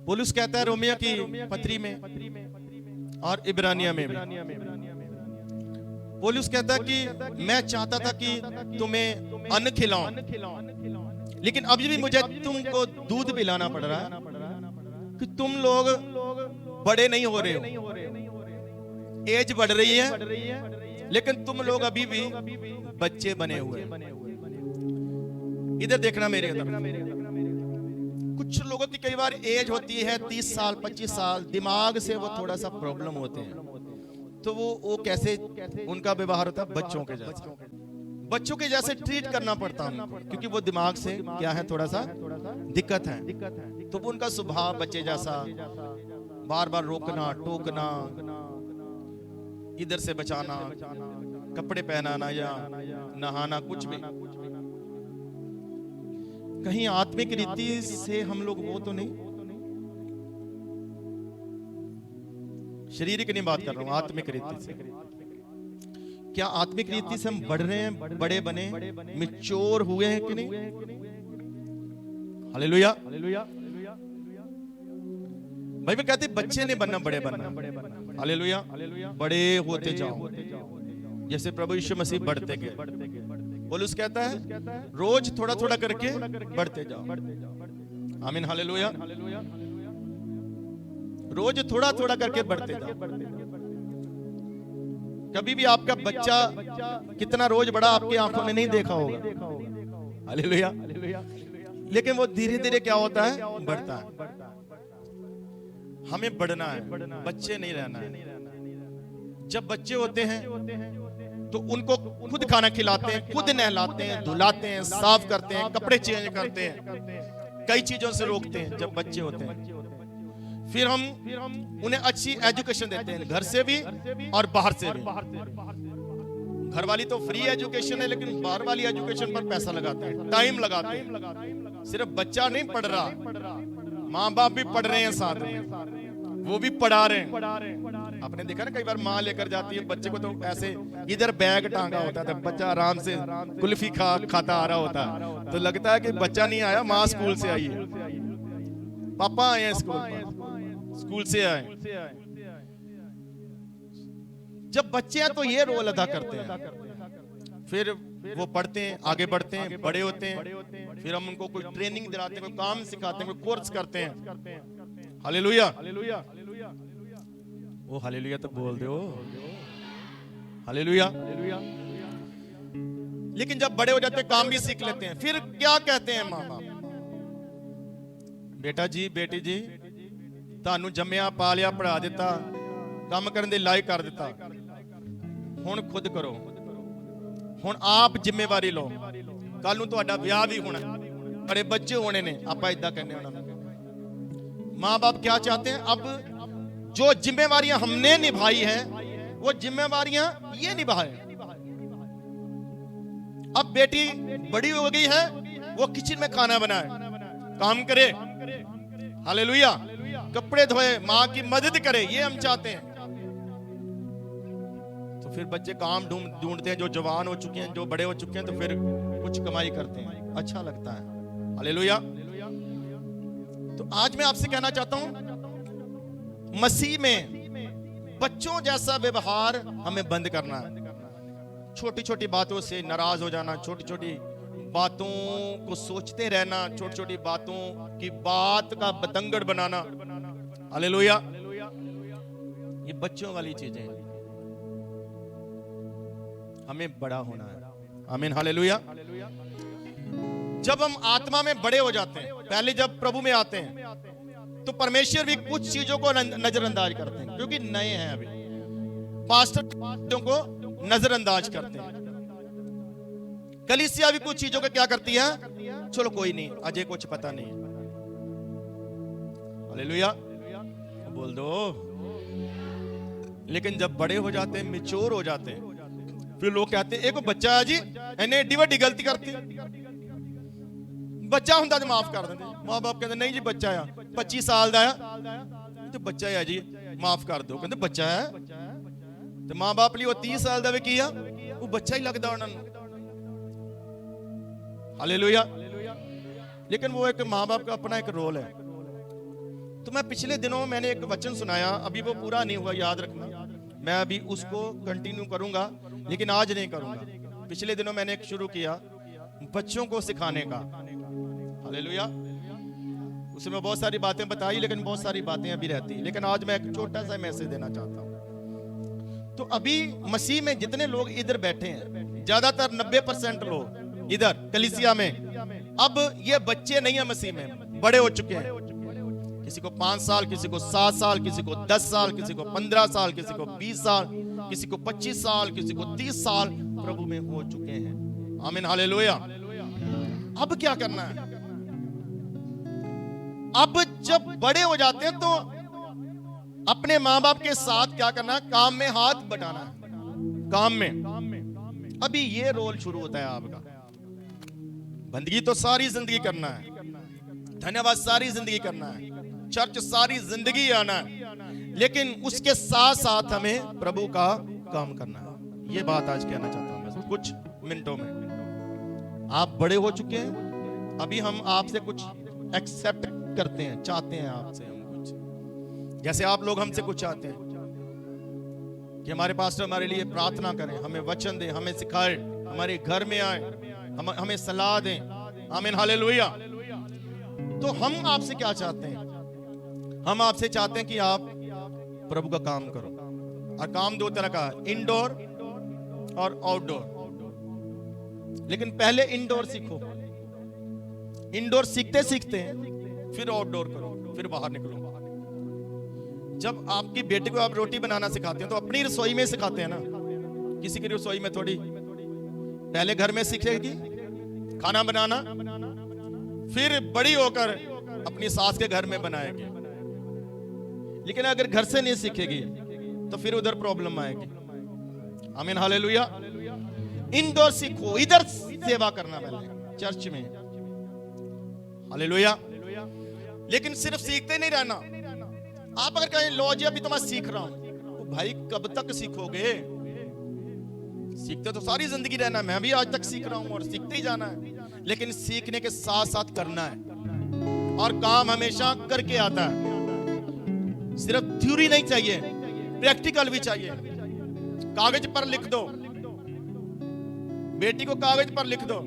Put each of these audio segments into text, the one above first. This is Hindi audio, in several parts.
पौलुस कहता है रोमियो की पत्री में और इब्रानिया में भी, पौलुस कहता है कि मैं चाहता था कि तुम्हें अन्न खिलाऊं, लेकिन अभी भी मुझे तुमको दूध पिलाना पड़ रहा है कि तुम लोग बड़े नहीं हो रहे हो, एज बढ़ रही है, लेकिन तुम लोग अभी भी बच्चे बने हुए। इधर देखना मेरे अंदर, कुछ लोगों की कई बार एज होती है 30 साल 25 साल, दिमाग से वो थोड़ा सा प्रॉब्लम होते हैं, तो वो कैसे उनका व्यवहार होता है बच्चों के जैसे, बच्चों के जैसे ट्रीट करना पड़ता है, क्योंकि वो दिमाग से क्या है थोड़ा सा दिक्कत है, तो उनका स्वभाव बच्चे जैसा, बार बार रोकना टोकना, इधर से बचाना, कपड़े पहनाना या नहाना, कुछ भी। कहीं आत्मिक रीति से हम लोग वो तो नहीं, शारीरिक नहीं बात कर रहा हूं, आत्मिक रीति से। क्या आत्मिक रीति से हम बढ़ रहे हैं, बड़े बने, मैच्योर हुए हैं कि नहीं? हालेलुया। भाई मैं कहती बच्चे नहीं बनना, बड़े बनना। हालेलुया। बड़े होते जाओ जैसे प्रभु यीशु मसीह बढ़ते गए। पौलुस कहता है रोज थोड़ा थोड़ा करके बढ़ते जाओ। आमीन। हालेलुया। रोज थोड़ा थोड़ा करके बढ़ते जाओ। कभी भी आपका बच्चा कितना रोज बड़ा आपकी आंखों ने नहीं देखा होगा। हालेलुया। लेकिन वो धीरे धीरे क्या होता है, बढ़ता है। हमें बढ़ना है, बच्चे नहीं रहना है। जब बच्चे होते हैं तो उनको खुद खाना खिलाते हैं, खुद नहलाते हैं, धुलाते हैं, साफ करते हैं, कपड़े चेंज करते हैं, कई चीजों से रोकते हैं जब बच्चे होते हैं। फिर हम उन्हें अच्छी एजुकेशन देते हैं, घर से भी और बाहर से भी। घर वाली तो फ्री एजुकेशन है, लेकिन बाहर वाली एजुकेशन पर पैसा लगाते हैं, टाइम लगाते हैं। सिर्फ बच्चा नहीं पढ़ रहा, माँ बाप भी पढ़ रहे हैं साथ में, वो भी पढ़ा रहे हैं। आपने देखा ना कई बार माँ लेकर जाती है बच्चे को, तो ऐसे इधर बैग टांगा होता है, बच्चा आराम से कुल्फी खाता आ रहा होता है, तो लगता है कि बच्चा नहीं आया, माँ स्कूल से आई है, पापा आए हैं स्कूल से आए। जब बच्चे हैं तो ये रोल अदा करते हैं। फिर वो पढ़ते हैं, आगे बढ़ते हैं, बड़े होते हैं, फिर हम उनको कोई ट्रेनिंग दिलाते हैं, कोई काम सिखाते हैं, कोई कोर्स करते हैं। हालेलुया। ओ हालेलुया तो बोल दो। हालेलुया। लेकिन जब बड़े हो जाते हैं काम भी सीख लेते हैं, फिर क्या कहते हैं माँ बाप, बेटा जी बेटी जी ਤੁਹਾਨੂੰ ਜੰਮਿਆ ਪਾਲਿਆ ਪੜਾ ਦਿੱਤਾ, ਕੰਮ ਕਰਨ ਦੇ ਲਾਇਕ ਕਰ ਦਿੱਤਾ, ਹੁਣ ਖੁਦ ਕਰੋ, ਹੁਣ ਆਪ ਜ਼ਿੰਮੇਵਾਰੀ ਲਓ, ਕੱਲ ਨੂੰ ਤੁਹਾਡਾ ਵਿਆਹ ਵੀ ਹੋਣਾ, ਬੜੇ ਬੱਚੇ ਹੋਣੇ ਨੇ। ਆਪਾਂ ਇਦਾਂ ਕਹਿੰਦੇ ਉਹਨਾਂ ਨੂੰ। माँ बाप क्या चाहते हैं, अब जो जिम्मेवारियां हमने निभाई हैं वो जिम्मेवारियां ये निभाए। अब बेटी बड़ी हो गई है, वो किचन में खाना बनाए, काम करे, हालेलुया, कपड़े धोए, माँ की मदद करे, ये हम चाहते हैं। तो फिर बच्चे काम ढूंढते हैं, जो जवान हो चुके हैं, जो बड़े हो चुके हैं, तो फिर कुछ कमाई करते हैं, अच्छा लगता है। हालेलुया। तो आज मैं आपसे कहना चाहता हूं, मसीह में बच्चों जैसा व्यवहार हमें बंद करना है। छोटी छोटी बातों से नाराज हो जाना, छोटी छोटी बातों को सोचते रहना, छोटी छोटी बातों की बात का बतंगड़ बनाना। हालेलुया। ये बच्चों वाली चीजें हैं, हमें बड़ा होना है। आमीन। हालेलुया। जब हम आत्मा में बड़े हो जाते हैं, पहले जब प्रभु में आते हैं, तो परमेश्वर भी कुछ चीजों को नजरअंदाज करते हैं, क्योंकि नए हैं अभी। पास्टर चीजों को नजरअंदाज करते हैं, कलीसिया भी कुछ चीजों को क्या करती है, चलो कोई नहीं, अजय कुछ पता नहीं। हालेलुया बोल दो। लेकिन जब बड़े हो जाते हैं, मैच्योर हो जाते हैं, फिर लोग कहते हैं एक बच्चा है जी, इन्हें एडी वड्डी गलती करती, बच्चा हुंदा तो माफ कर देंगे। मां बाप कहते नहीं जी बच्चा है, 25 साल दा है तो बच्चा है जी, माफ कर दो। कहते बच्चा है, तो मां बाप लिए वो 30 साल दा भी किया, वो बच्चा ही लगता उन्होंने। हालेलुया। लेकिन वो एक मां बाप का अपना एक रोल है। तो मैं पिछले दिनों मैंने एक वचन सुनाया, अभी वो पूरा नहीं हुआ, याद रखना, मैं अभी उसको कंटिन्यू करूंगा, लेकिन आज नहीं करूंगा। पिछले दिनों मैंने एक शुरू किया बच्चों को सिखाने का, हालेलुया। उसमें बहुत सारी बातें बताई, लेकिन बहुत सारी बातें अभी रहती, लेकिन आज मैं एक छोटा सा मैसेज देना चाहता हूं। तो अभी मसीह में जितने लोग इधर बैठे हैं, ज्यादातर 90% लोग इधर कलीसिया में, अब ये बच्चे नहीं है, मसीह में बड़े हो चुके हैं। किसी को 5 साल, किसी को 7 साल, किसी को 10 साल, किसी को 15 साल, किसी को 20 साल, किसी को 25 साल, किसी को 30 साल प्रभु में हो चुके हैं। आमीन, हालेलुया। अब क्या करना है? अब जब बड़े हो जाते हैं तो अपने मां बाप के साथ क्या करना है? काम में हाथ बटाना है, काम में। अभी ये रोल शुरू होता है आपका। बंदगी तो सारी जिंदगी करना है, धन्यवाद सारी जिंदगी करना है, चर्च सारी जिंदगी आना है, लेकिन उसके साथ साथ हमें प्रभु का काम करना है। ये बात आज कहना चाहता हूं बस कुछ मिनटों में। आप बड़े हो चुके हैं, अभी हम आपसे कुछ एक्सेप्ट करते हैं, चाहते हैं आपसे हम कुछ, जैसे आप लोग हमसे कुछ चाहते हैं कि हमारे पास्टर हमारे लिए प्रार्थना करें, हमें वचन दें, हमें सिखाए, हमारे घर में आए, हमें सलाह दें। आमीन, हालेलुया। तो हम आपसे क्या चाहते हैं? हम आपसे चाहते हैं कि आप प्रभु का काम करो। और काम 2 तरह का है, इंडोर और आउटडोर। लेकिन पहले इंडोर सीखो, इंडोर सीखते सीखते फिर आउटडोर करो, फिर बाहर निकलो। जब आपकी बेटी को आप रोटी बनाना सिखाते हैं तो अपनी रसोई में सिखाते हैं ना, किसी की रसोई में थोड़ी। पहले घर में सीखेगी खाना बनाना, फिर बड़ी होकर अपनी सास के घर में बनाएगी। लेकिन अगर घर से नहीं सीखेगी तो फिर उधर प्रॉब्लम आएगी। आमीन, हालेलुया। इंडोर सीखो, इधर सेवा करना पहले चर्च में, हालेलुया। लेकिन सिर्फ सीखते नहीं रहना। आप अगर कहें लो जी अभी तो मैं सीख रहा हूं, तो भाई कब तक सीखोगे? सीखते तो सारी जिंदगी रहना। मैं भी आज तक सीख रहा हूं और सीखते ही जाना है, लेकिन सीखने के साथ साथ करना है। और काम हमेशा करके आता है, सिर्फ थ्योरी नहीं चाहिए, प्रैक्टिकल भी चाहिए। कागज पर लिख दो, बेटी को कागज पर लिख दो,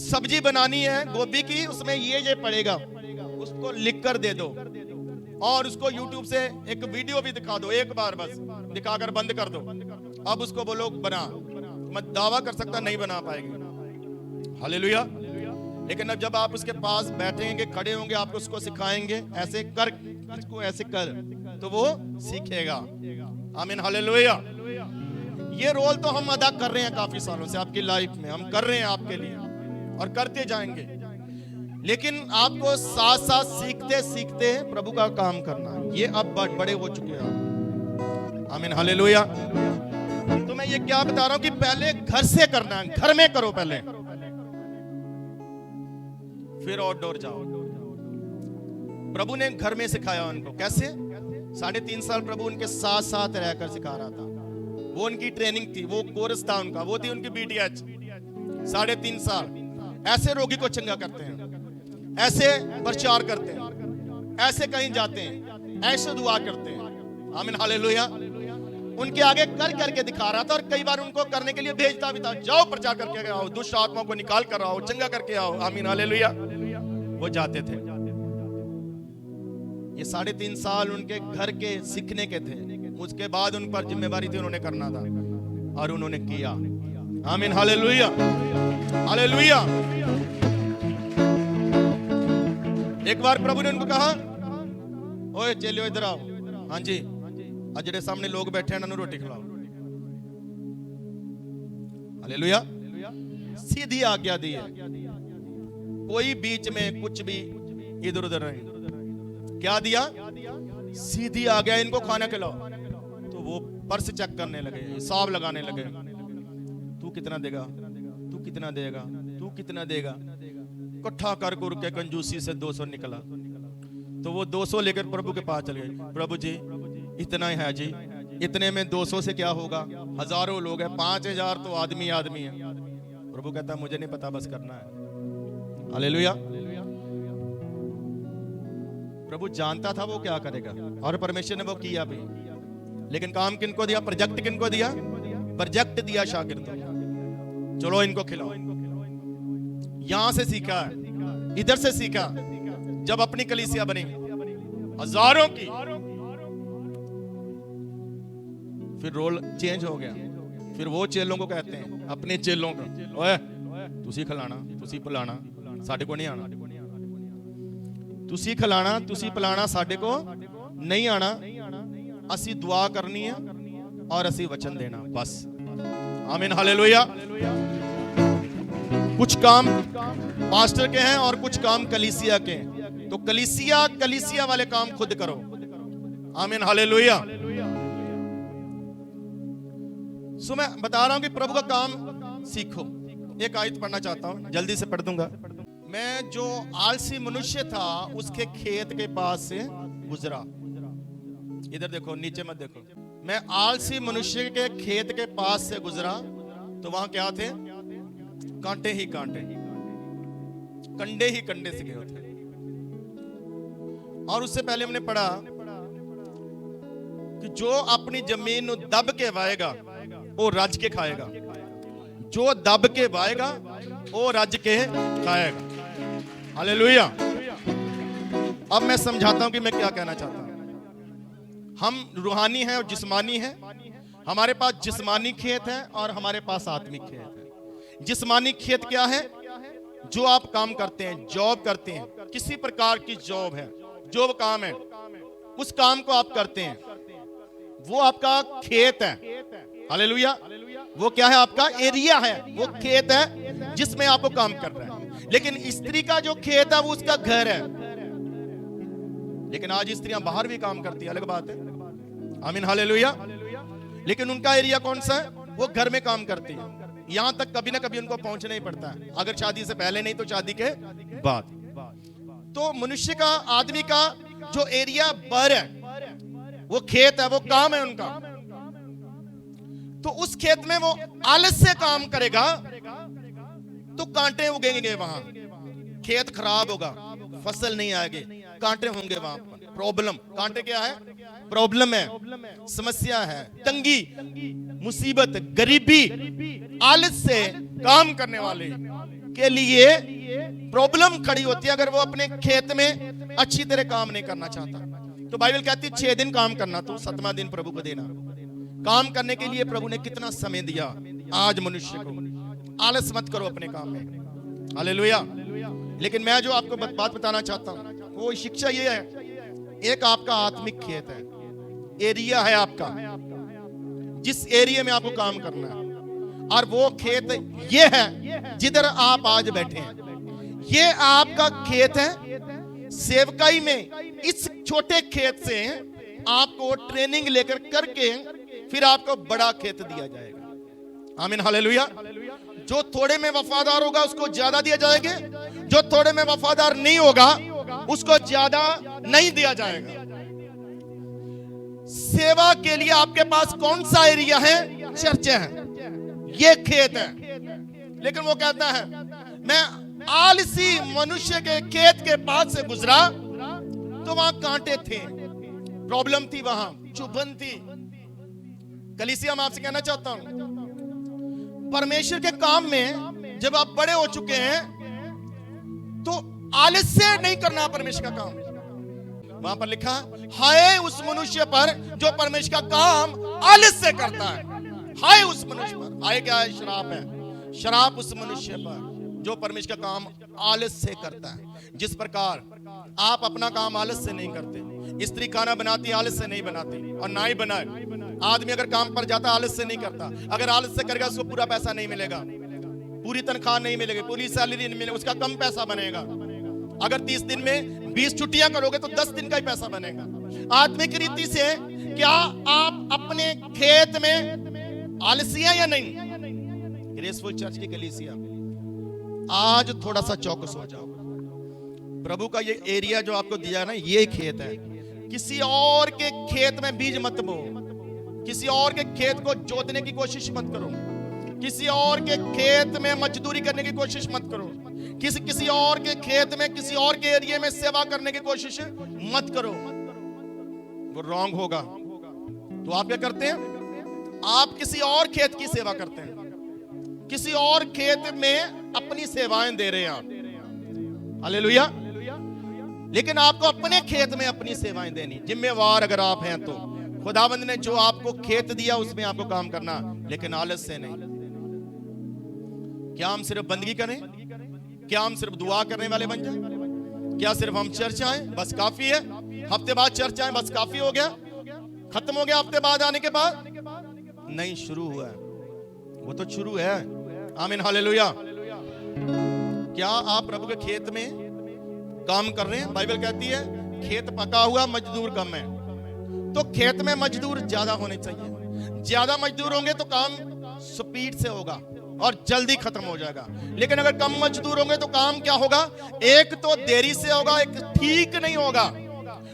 सब्जी बनानी है गोभी की, उसमें ये पड़ेगा, उसको लिख कर दे दो। और उसको YouTube से एक वीडियो भी दिखा दो, एक बार बस दिखाकर बंद कर दो। अब उसको बोलो बना, मैं दावा कर सकता नहीं बना पाएगी। हालेलुया। लेकिन अब जब आप उसके पास बैठेंगे, खड़े होंगे, आप उसको सिखाएंगे ऐसे कर, इसको ऐसे कर, तो वो सीखेगा। आमीन, हालेलुया। ये रोल तो हम अदा कर रहे हैं काफी सालों से आपकी लाइफ में, हम कर रहे हैं आपके लिए और करते जाएंगे। लेकिन आपको साथ साथ सीखते सीखते प्रभु का काम करना है। ये अब बड़े हो चुके हैं। आमीन, हालेलुया। तो मैं ये क्या बता रहा हूं कि पहले घर से करना है, घर में करो पहले, फिर आउटडोर जाओ। प्रभु ने घर में सिखाया उनको। कैसे? 3.5 साल प्रभु उनके साथ साथ रहकर सिखा रहा था। वो उनकी ट्रेनिंग थी, वो कोर्स था उनका, वो थी उनकी BTH। 3.5 साल ऐसे रोगी को चंगा करते हैं, ऐसे प्रचार करते हैं, ऐसे कहीं जाते हैं, ऐसे दुआ करते हैं। आमीन, हालेलुया। उनके आगे कर करके दिखा रहा था और कई बार उनको करने के लिए भेजता भी था, जाओ प्रचार करके आओ, दुष्ट आत्माओं को निकाल कर आओ, चंगा करके आओ। आमीन, हालेलुया। वो जाते थे। ये 3.5 साल उनके घर के सीखने के थे। उसके बाद उन पर जिम्मेदारी थी, उन्होंने करना था और उन्होंने किया। आमीन, हालेलुया, हालेलुया। एक बार प्रभु ने उनको कहा, ओए चलियो इधर आओ। हाँ जी, अजरे सामने लोग बैठे हैं, रोटी खिलाओ। हालेलुया। सीधी आज्ञा दी है, कोई बीच में कुछ भी इधर उधर नहीं। क्या दिया? सीधी आज्ञा, इनको खाना खिलाओ। तो वो पर्स चेक करने लगे, हिसाब लगाने लगे। तू कितना देगा, तू कितना देगा, तू कितना देगा। इकट्ठा कर के कंजूसी से 200 निकला। तो वो 200 लेकर प्रभु के पास चले गए। प्रभु जी इतना ही है जी, इतने में 200 से क्या होगा, हजारों लोग हैं, 5000 तो आदमी आदमी है। प्रभु कहता मुझे नहीं पता, बस करना है। हालेलुया। प्रभु जानता था वो क्या करेगा और परमेश्वर ने वो किया भी। लेकिन काम किनको दिया? प्रोजेक्ट किनको दिया? प्रोजेक्ट दिया शागिर्दों, चलो इनको खिलाओ। यहां से सीखा, इधर से सीखा। जब अपनी कलीसिया बनी हजारों की, फिर रोल चेंज हो गया। फिर वो चेलों को कहते हैं, अपने चेलों को, ओए तुसी खिलाना तुसी पिलाना, साडे को नहीं आना। तुसी खिलाना तुसी पिलाना, साडे को नहीं आना। असी दुआ करनी है और असी वचन देना, बस। आमीन, हालेलुया। कुछ काम पास्टर के हैं और कुछ काम कलीसिया के हैं। तो कलीसिया वाले काम खुद करो। आमीन, हालेलुया। सो मैं बता रहा हूं कि प्रभु का काम सीखो। एक आयत पढ़ना चाहता हूं, जल्दी से पढ़ दूंगा। मैं जो आलसी मनुष्य था उसके खेत के पास से गुजरा। इधर देखो, नीचे मत देखो। मैं आलसी मनुष्य के खेत के पास से गुजरा तो वहां क्या थे? कांटे ही कांटे, कंडे ही कंडे से गए थे। और उससे पहले हमने पढ़ा कि जो अपनी जमीन दब के वाएगा वो रज के खाएगा। जो दब के वाएगा वो रज के खाएगा। हालेलुया। अब मैं समझाता हूं कि मैं क्या कहना चाहता हूं। हम रूहानी हैं और जिस्मानी हैं। हमारे पास जिस्मानी खेत है और हमारे पास आत्मिक खेत है। जिस्मानी खेत क्या है? जो आप काम करते हैं, जॉब करते हैं, किसी प्रकार की जॉब है, जो काम है, उस काम को आप करते हैं, वो आपका खेत है। हालेलुया। वो क्या है? आपका एरिया है, वो खेत है जिसमें आपको काम कर रहा है। लेकिन स्त्री का जो खेत है वो उसका घर है। लेकिन आज स्त्रियां बाहर भी काम करती है, अलग बात है। आमीन, हालेलुया। लेकिन उनका एरिया कौन सा है? वो घर में काम करती है। यहां तक कभी ना कभी उनको पहुंचना ही पड़ता है, अगर शादी से पहले नहीं तो शादी के बाद। तो मनुष्य का, आदमी का जो एरिया बर है, वो खेत है, वो काम है उनका। तो उस खेत में वो आलस से काम करेगा तो कांटे उगेंगे वहां, खेत खराब होगा, फसल नहीं आएगी, कांटे होंगे वहां पर। प्रॉब्लम, कांटे क्या है? प्रॉब्लम है, समस्या है, तंगी, मुसीबत, गरीबी। आलस से काम करने वाले के लिए प्रॉब्लम खड़ी होती है अगर वो अपने खेत में अच्छी तरह काम नहीं करना चाहता। तो बाइबल कहती है 6 दिन काम करना, तो 7वां दिन प्रभु को देना। काम करने के लिए प्रभु ने कितना समय दिया आज मनुष्य को। आलस मत करो अपने काम में। हालेलुया। लेकिन मैं जो आपको बात बताना चाहता हूं वो शिक्षा ये है, एक आपका आत्मिक खेत है, एरिया है आपका, जिस एरिया में आपको काम करना है। और वो खेत ये है जिधर आप आज बैठे हैं। ये आपका खेत है। सेवकाई में इस छोटे खेत से आपको ट्रेनिंग लेकर करके फिर आपको बड़ा खेत दिया जाएगा। आमीन, हालेलुया। जो थोड़े में वफादार होगा उसको ज्यादा दिया जाएगा, जो थोड़े में वफादार नहीं होगा उसको ज्यादा नहीं दिया जाएगा। सेवा के लिए आपके पास कौन सा एरिया है? चर्च है, ये खेत है। लेकिन वो कहता है मैं आलसी मनुष्य के खेत के पास से गुजरा तो वहां कांटे थे, प्रॉब्लम थी, वहां चुभन थी। कलीसिया मैं आपसे कहना चाहता हूं, परमेश्वर के काम में जब आप बड़े हो चुके हैं तो आलस से नहीं करना परमेश्वर का काम। वहां पर लिखा हाय उस मनुष्य पर जो परमेश्वर का काम आलस से करता है। हाय उस मनुष्य पर। हाय क्या है? श्राप है। श्राप उस मनुष्य पर जो परमेश्वर का काम आलस से करता है। जिस प्रकार आप अपना काम आलस से नहीं करते, स्त्री खाना बनाती आलस से नहीं बनाती और ना ही बनाए। आदमी अगर काम पर जाता आलस से नहीं करता। अगर आलस से करेगा उसको पूरा पैसा नहीं मिलेगा, पूरी तनख्वाह नहीं मिलेगी, पूरी सैलरी नहीं मिलेगी, उसका कम पैसा बनेगा। अगर 30 दिन में 20 छुट्टियां करोगे तो 10 दिन का ही पैसा बनेगा। आत्मिक रीति से क्या आप अपने खेत में आलसी हैं या नहीं? ग्रेसफुल चर्च की कलीसिया आज थोड़ा सा चौकस हो जाओ। प्रभु का ये एरिया जो आपको दिया ना, ये खेत है। किसी और के खेत में बीज मत बो, किसी और के खेत को जोतने की कोशिश मत करो। किसी और के खेत में मजदूरी करने की कोशिश मत करो। किसी और के खेत में, किसी और के एरिया में सेवा करने की कोशिश मत करो, वो रॉन्ग होगा। तो आप क्या करते हैं? आप किसी और खेत की सेवा करते हैं, किसी और खेत में अपनी सेवाएं दे रहे हैं आप। हालेलुया। लेकिन आपको अपने खेत में अपनी सेवाएं देनी, जिम्मेवार अगर आप हैं तो। खुदावंद ने जो आपको खेत दिया उसमें आपको काम करना, लेकिन आलस से नहीं। क्या हम सिर्फ बंदगी करें? क्या हम सिर्फ दुआ करने वाले बन जाएं? क्या सिर्फ हम चर्च आए बस काफी है? हफ्ते बाद चर्च आए बस काफी हो गया, खत्म हो गया हफ्ते बाद आने के बाद? नहीं, शुरू हुआ है, वो तो शुरू है। आमीन, हालेलुया। क्या आप प्रभु के खेत में काम कर रहे हैं? बाइबल कहती है खेत पका हुआ, मजदूर कम है। तो खेत में मजदूर ज्यादा होने चाहिए। ज्यादा मजदूर होंगे तो काम स्पीड से होगा और जल्दी खत्म हो जाएगा। लेकिन अगर कम मजदूर होंगे तो काम क्या होगा? एक तो देरी से होगा, एक ठीक नहीं होगा।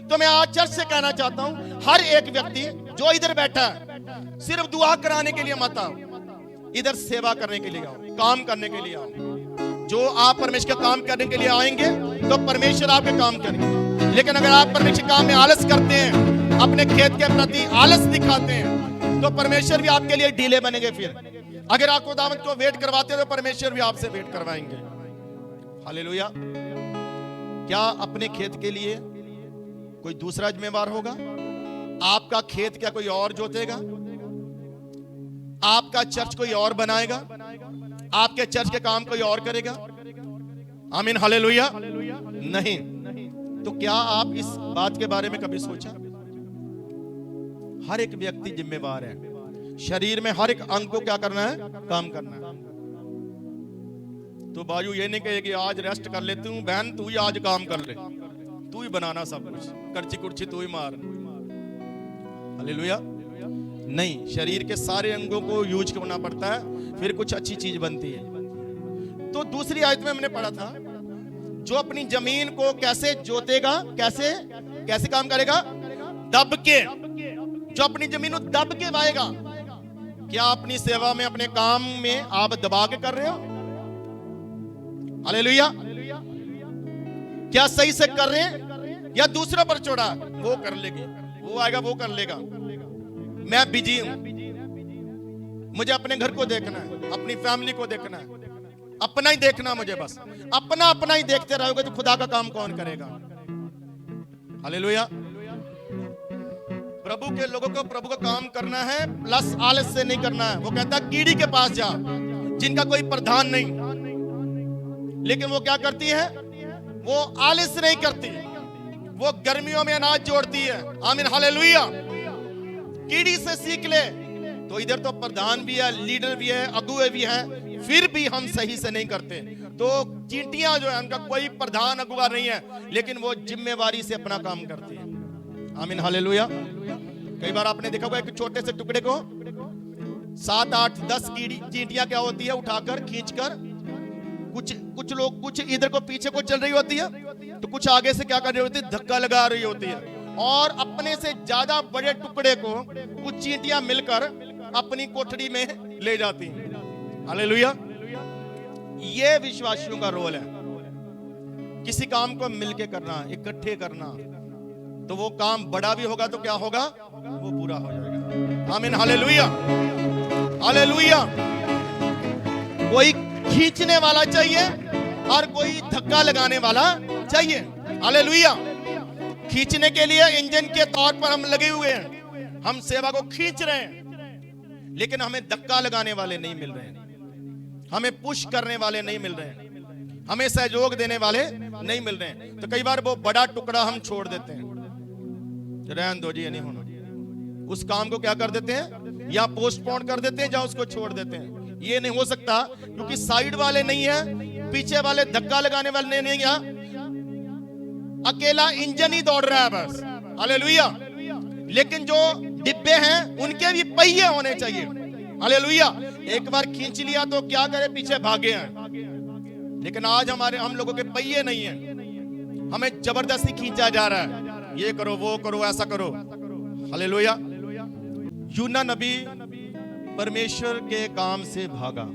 तो मैं आज चर्च से कहना चाहता हूं, हर एक व्यक्ति जो इधर बैठा है, सिर्फ दुआ कराने के लिए मत आओ, इधर सेवा करने के लिए आओ, काम करने के लिए आओ। जो आप परमेश्वर का काम करने के लिए आएंगे तो परमेश्वर आपके काम करेंगे। लेकिन अगर आप परमेश्वर के काम में आलस करते हैं, अपने खेत के प्रति आलस दिखाते हैं, तो परमेश्वर भी आपके लिए ढीले बनेंगे। फिर अगर आपको दावत को वेट करवाते हैं तो परमेश्वर भी आपसे वेट करवाएंगे। हालेलुया। क्या अपने खेत के लिए कोई दूसरा जिम्मेवार होगा? आपका खेत क्या कोई और जोतेगा? आपका चर्च कोई और बनाएगा? आपके चर्च के काम कोई और करेगा? आमीन, हालेलुया। नहीं। तो क्या आप इस बात के बारे में कभी सोचा? हर एक व्यक्ति जिम्मेवार है। शरीर में हर एक अंग को क्या करना है? काम करना है। तो बाजू ये नहीं कहे कि आज रेस्ट कर लेती हूं, बहन तू ही आज काम कर ले, तू ही बनाना सब कुछ, करची कुर्ची तू ही मार। हालेलुया। नहीं, शरीर के सारे अंगों को यूज करना पड़ता है, फिर कुछ अच्छी चीज बनती है। तो दूसरी आयत में हमने पढ़ा था, जो अपनी जमीन को कैसे जोतेगा, कैसे काम करेगा? दब के। जो अपनी जमीन को दब के वाएगा। क्या अपनी सेवा में, अपने काम में आप दबा के कर रहे हो? हालेलुया। क्या सही से कर रहे हैं या दूसरा पर छोड़ा? वो कर लेगी, वो आएगा, वो कर लेगा। मैं बिजी हूं, मुझे अपने घर को देखना है, अपनी फैमिली को देखना है, अपना ही देखना मुझे, बस अपना ही देखते रहोगे तो खुदा का काम कौन करेगा? हालेलुया। प्रभु के लोगों को प्रभु का काम करना है, प्लस आलस से नहीं करना है। वो कहता है कीड़ी के पास जा, जिनका कोई प्रधान नहीं, लेकिन वो क्या करती है? वो आलस नहीं करती, वो गर्मियों में अनाज जोड़ती है। आमीन, हालेलुया। कीड़ी से सीख ले। तो इधर तो प्रधान भी है, लीडर भी है, अगुवे भी हैं, फिर भी हम सही से नहीं करते। तो चींटियां जो है, उनका कोई प्रधान अगुवा नहीं है, लेकिन वो जिम्मेवारी से अपना काम करती है। आमीन, हालेलुया। कई बार आपने देखा होगा, एक छोटे से टुकड़े को 7, 8, 10 चींटियां क्या होती है, उठाकर खींचकर, कुछ लोग कुछ इधर को पीछे को चल रही होती है, तो कुछ आगे से क्या कर रही होती है? धक्का लगा रही होती है। और अपने से ज्यादा बड़े टुकड़े को कुछ चींटियां मिलकर अपनी कोठरी में ले जाती हैं। हालेलुया। ये विश्वासियों का रोल है, किसी काम को मिलके करना, इकट्ठे करना। तो वो काम बड़ा भी होगा तो क्या होगा? वो पूरा हो जाएगा। आमीन, हालेलुया, हालेलुया। कोई खींचने वाला चाहिए और कोई धक्का लगाने वाला चाहिए। हालेलुया। खींचने के लिए इंजन के तौर पर हम लगे हुए हैं, हम सेवा को खींच रहे हैं, लेकिन हमें धक्का लगाने वाले नहीं मिल रहे हैं, हमें पुश करने वाले नहीं मिल रहे हैं, हमें सहयोग देने वाले नहीं मिल रहे हैं। तो कई बार वो बड़ा टुकड़ा हम छोड़ देते हैं, रहन दो जी, ये नहीं होना। उस काम को क्या कर देते हैं? या पोस्टपोन कर देते हैं, या उसको छोड़ देते हैं। ये नहीं हो सकता, क्योंकि साइड वाले नहीं है, पीछे वाले धक्का लगाने वाले नहीं है, अकेला इंजन ही दौड़ रहा है बस। हालेलुया। लेकिन जो डिब्बे हैं उनके भी पहिए होने चाहिए। हालेलुया। एक बार खींच लिया तो क्या करे, पीछे भागे हैं। लेकिन आज हम लोगों के पहिए नहीं है, हमें जबरदस्ती खींचा जा रहा है, ये करो, वो करो, ऐसा करो। हालेलुया। यूना नबी परमेश्वर के काम से भागा।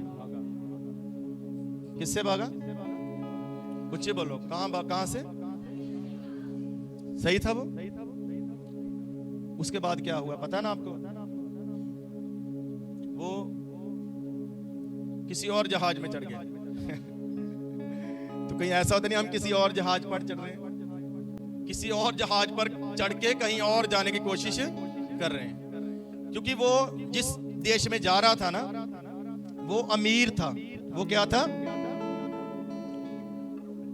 किससे भागा? कुछ बोलो, कहां से? सही था वो? उसके बाद क्या हुआ पता है ना आपको? वो किसी और जहाज में चढ़ गया। तो कहीं ऐसा होता नहीं हम किसी और जहाज पर चढ़ रहे हैं, किसी और जहाज पर चढ़ के कहीं और जाने की कोशिश कर रहे हैं। क्योंकि वो जिस देश में जा रहा था ना, वो अमीर था। वो क्या था?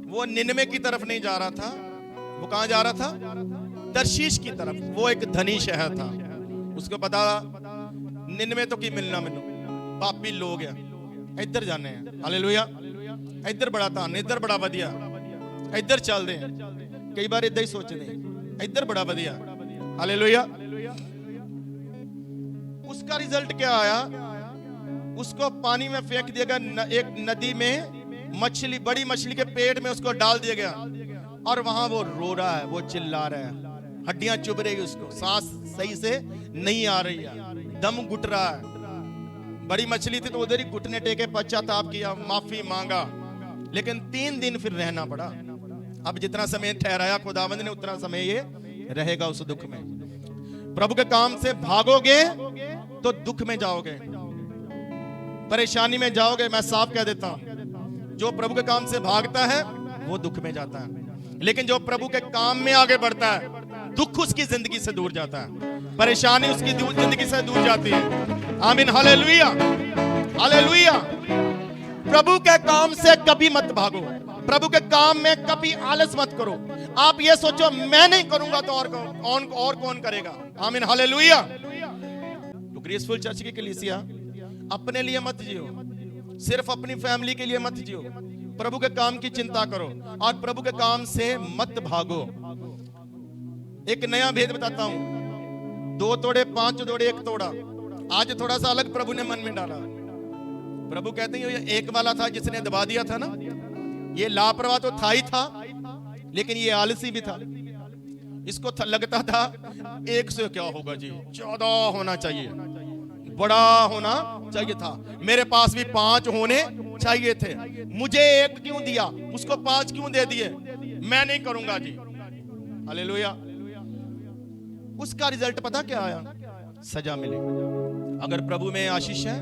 वो निनवे की तरफ नहीं जा रहा था। वो कहां जा रहा था? तर्शीश की तरफ। वो एक धनी शहर था। उसको पता निनवे तो की मिलना मैनू पापी लोग हैं, इधर जाने हैं। हालेलुया। इधर बड़ा धन, इधर बड़ा वधिया, इधर चल दे। कई बार इधर ही सोचते हैं इधर बड़ा वधिया। हालेलुया। उसका रिजल्ट क्या आया? उसको पानी में फेंक दिया गया। एक नदी में मछली, बड़ी मछली के पेट में उसको डाल दिया गया। और वहां वो रो रहा है, वो चिल्ला रहा है, हड्डियां चुभ रही, उसको सांस सही से नहीं आ रही है, दम घुट रहा है। बड़ी मछली थी तो उधर ही घुटने टेके पश्चाताप किया, माफी मांगा। लेकिन 3 दिन फिर रहना पड़ा। अब जितना समय ठहराया खुदावंद ने, उतना समय ये रहेगा उस दुख में। प्रभु के काम से भागोगे तो दुख में जाओगे, परेशानी में जाओगे। मैं साफ कह देता हूं, जो प्रभु के काम से भागता है वो दुख में जाता है, लेकिन जो प्रभु के काम में आगे बढ़ता है, दुख उसकी जिंदगी से दूर जाता है, परेशानी उसकी जिंदगी से दूर जाती है। आमीन। Hallelujah, hallelujah. प्रभु के काम से कभी मत भागो, प्रभु के काम में कभी आलस मत करो। आप ये सोचो मैं नहीं करूंगा तो और कौन करेगा? आमीन। हालेलुया। तो ग्रेसफुल चर्च की कलीसिया, अपने लिए मत जियो, सिर्फ अपनी फैमिली के लिए मत जियो। प्रभु के काम की चिंता करो और प्रभु के काम से मत भागो। एक नया भेद बताता हूं, 2 तोड़े 5 तोड़े 1 तोड़ा। आज थोड़ा सा अलग प्रभु ने मन में डाला। प्रभु कहते हैं ये एक वाला था जिसने दबा दिया था ना, ये लापरवाह तो था ही था, लेकिन ये आलसी भी था। इसको लगता था 1 से क्या होगा जी, 14 होना चाहिए, बड़ा होना चाहिए था। मेरे पास भी 5 होने चाहिए थे, मुझे 1 क्यों दिया, उसको 5 क्यों दे दिए? मैं नहीं करूंगा जी। हालेलुया। उसका रिजल्ट पता क्या आया? सजा मिली। अगर प्रभु में आशीष है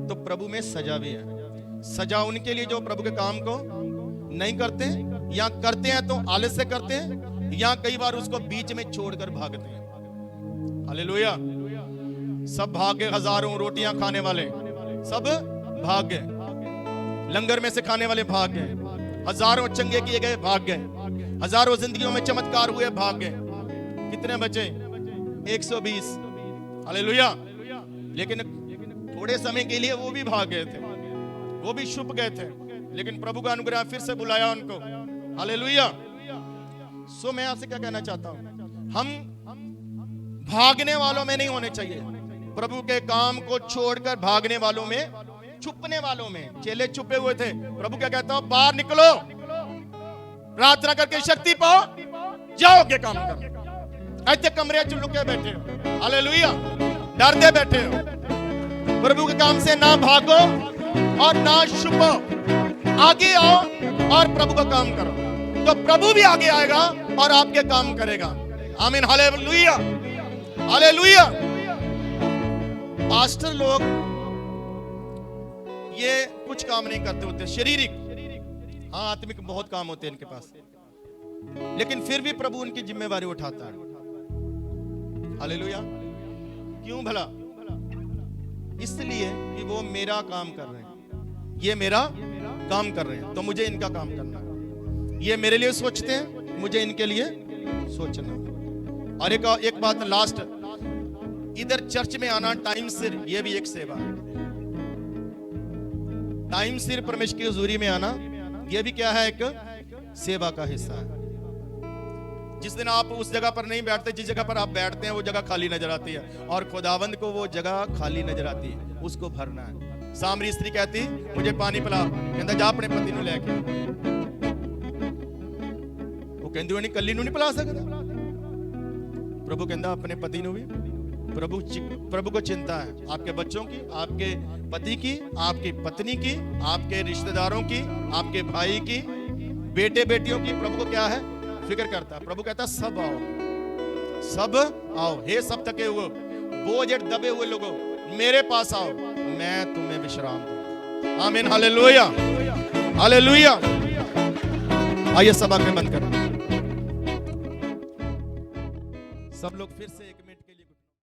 तो प्रभु में सजा भी है। सजा उनके लिए जो प्रभु के काम को नहीं करते, या करते हैं तो आलस से करते हैं, या कई बार उसको बीच में छोड़कर भागते हैं। हालेलुया। सब भाग गए, हजारों रोटियां खाने वाले सब भाग गए, लंगर में से खाने वाले भाग गए, हजारों चंगे किए गए भाग गए, हजारों जिंदगियों में चमत्कार हुए भाग गए। कितने बचे? 120। हालेलुया। लेकिन थोड़े समय के लिए वो भी भाग गए थे, वो भी छुप गए थे, लेकिन प्रभु का अनुग्रह फिर से बुलाया उनको। हालेलुया। सो मैं आपसे क्या कहना चाहता हूं, हम भागने वालों में नहीं होने चाहिए, प्रभु के काम को छोड़कर भागने वालों में, छुपने वालों में। चेले छुपे हुए थे, प्रभु क्या कहता है? बाहर निकलो, प्रार्थना करके शक्ति पाओ, जाओ के काम करो। ऐसे कमरे लुके बैठे हो, हालेलुया, डरते बैठे हो। प्रभु के काम से ना भागो और ना छुपो, आगे आओ और प्रभु का काम करो, तो प्रभु भी आगे आएगा और आपके काम करेगा। आमीन। Hallelujah, hallelujah. पास्टर लोग ये कुछ काम नहीं करते होते, शारीरिक, हाँ आत्मिक बहुत काम होते हैं इनके पास, लेकिन फिर भी प्रभु उनकी जिम्मेवारी उठाता है। हालेलुया। क्यों भला? इसलिए कि वो मेरा काम कर रहे हैं, ये मेरा काम कर रहे हैं, तो मुझे इनका काम करना है। ये मेरे लिए सोचते हैं, मुझे इनके लिए सोचना। और एक बात लास्ट, इधर चर्च में आना टाइम सिर, ये भी एक सेवा है। टाइम सिर परमेश्वर की हुजूरी में आना, ये भी क्या है? एक सेवा का हिस्सा है। जिस दिन आप उस जगह पर नहीं बैठते, जिस जगह पर आप बैठते हैं वो जगह खाली नजर आती है, और खुदावंद को वो जगह खाली नजर आती है, उसको भरना है। सामरी स्त्री कहती मुझे पानी पिला, कहता जा अपने पति ਨੂੰ ਲੈ ਕੇ। वो कहती वो नहीं कल्ली ਨੂੰ नहीं पिला सकता। प्रभु कहता अपने पति ਨੂੰ भी प्रभु को चिंता है आपके बच्चों की, आपके पति की, आपकी पत्नी की, आपके रिश्तेदारों की, आपके भाई की, बेटे बेटियों की। प्रभु को क्या है? फिक्र करता है। प्रभु कहता है सब आओ, सब आओ, हे सब थके हुए बोझ दबे हुए लोगों, मेरे पास आओ, मैं तुम्हें विश्राम दूं। आमीन, हालेलुया, हालेलुया। आइए सब आंखें बंद करें, सब लोग फिर से 1 मिनट